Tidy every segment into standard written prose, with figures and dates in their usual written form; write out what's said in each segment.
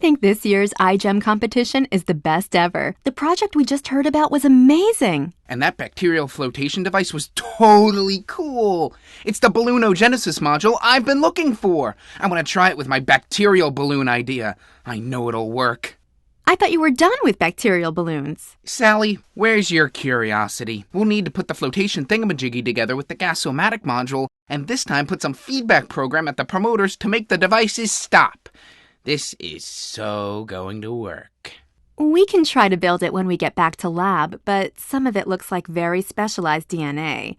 think this year's iGEM competition is the best ever. The project we just heard about was amazing. And that bacterial flotation device was totally cool. It's the balloonogenesis module I've been looking for. I want to try it with my bacterial balloon idea. I know it'll work. I thought you were done with bacterial balloons. Sally, where's your curiosity? We'll need to put the flotation thingamajiggy together with the gasomatic module, and this time put some feedback program at the promoters to make the devices stop. This is so going to work. We can try to build it when we get back to lab, but some of it looks like very specialized DNA.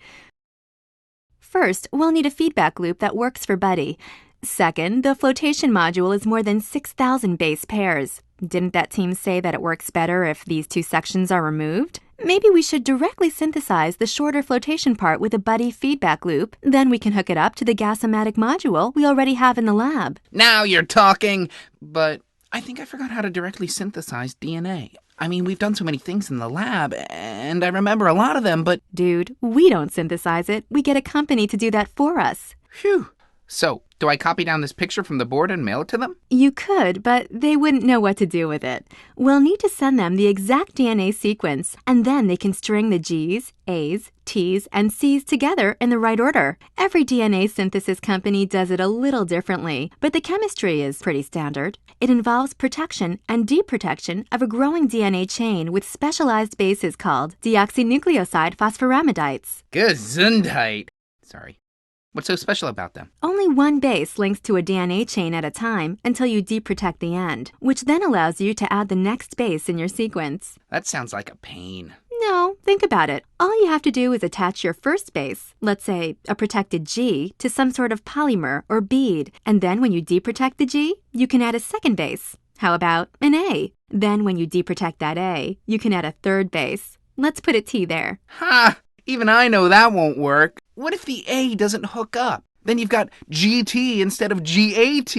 First, we'll need a feedback loop that works for Buddy. Second, the flotation module is more than 6,000 base pairs. Didn't that team say that it works better if these two sections are removed? Maybe we should directly synthesize the shorter flotation part with a Buddy feedback loop. Then we can hook it up to the gasomatic module we already have in the lab. Now you're talking! But I think I forgot how to directly synthesize DNA. I mean, we've done so many things in the lab, and I remember a lot of them, but... Dude, we don't synthesize it. We get a company to do that for us. Phew. So, do I copy down this picture from the board and mail it to them? You could, but they wouldn't know what to do with it. We'll need to send them the exact DNA sequence, and then they can string the G's, A's, T's, and C's together in the right order. Every DNA synthesis company does it a little differently, but the chemistry is pretty standard. It involves protection and deprotection of a growing DNA chain with specialized bases called deoxynucleoside phosphoramidites. Gesundheit. Sorry. What's so special about them? Only one base links to a DNA chain at a time until you deprotect the end, which then allows you to add the next base in your sequence. That sounds like a pain. No, think about it. All you have to do is attach your first base, let's say a protected G, to some sort of polymer or bead, and then when you deprotect the G, you can add a second base. How about an A? Then when you deprotect that A, you can add a third base. Let's put a T there. Ha! Even I know that won't work. What if the A doesn't hook up? Then you've got GT instead of GAT.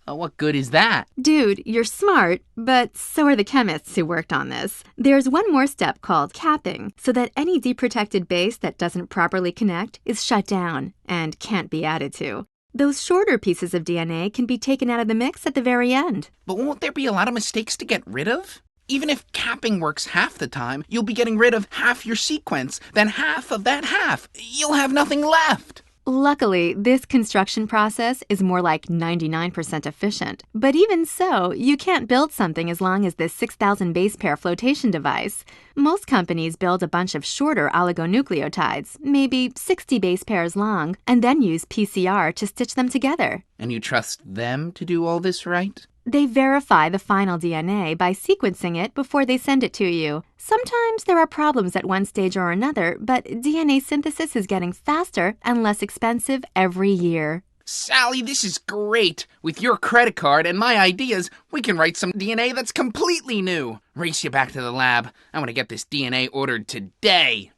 Oh, what good is that? Dude, you're smart, but so are the chemists who worked on this. There's one more step called capping, so that any deprotected base that doesn't properly connect is shut down and can't be added to. Those shorter pieces of DNA can be taken out of the mix at the very end. But won't there be a lot of mistakes to get rid of? Even if capping works half the time, you'll be getting rid of half your sequence, then half of that half. You'll have nothing left. Luckily, this construction process is more like 99% efficient. But even so, you can't build something as long as this 6,000 base pair flotation device. Most companies build a bunch of shorter oligonucleotides, maybe 60 base pairs long, and then use PCR to stitch them together. And you trust them to do all this right? They verify the final DNA by sequencing it before they send it to you. Sometimes there are problems at one stage or another, but DNA synthesis is getting faster and less expensive every year. Sally, this is great. With your credit card and my ideas, we can write some DNA that's completely new. Race you back to the lab. I want to get this DNA ordered today.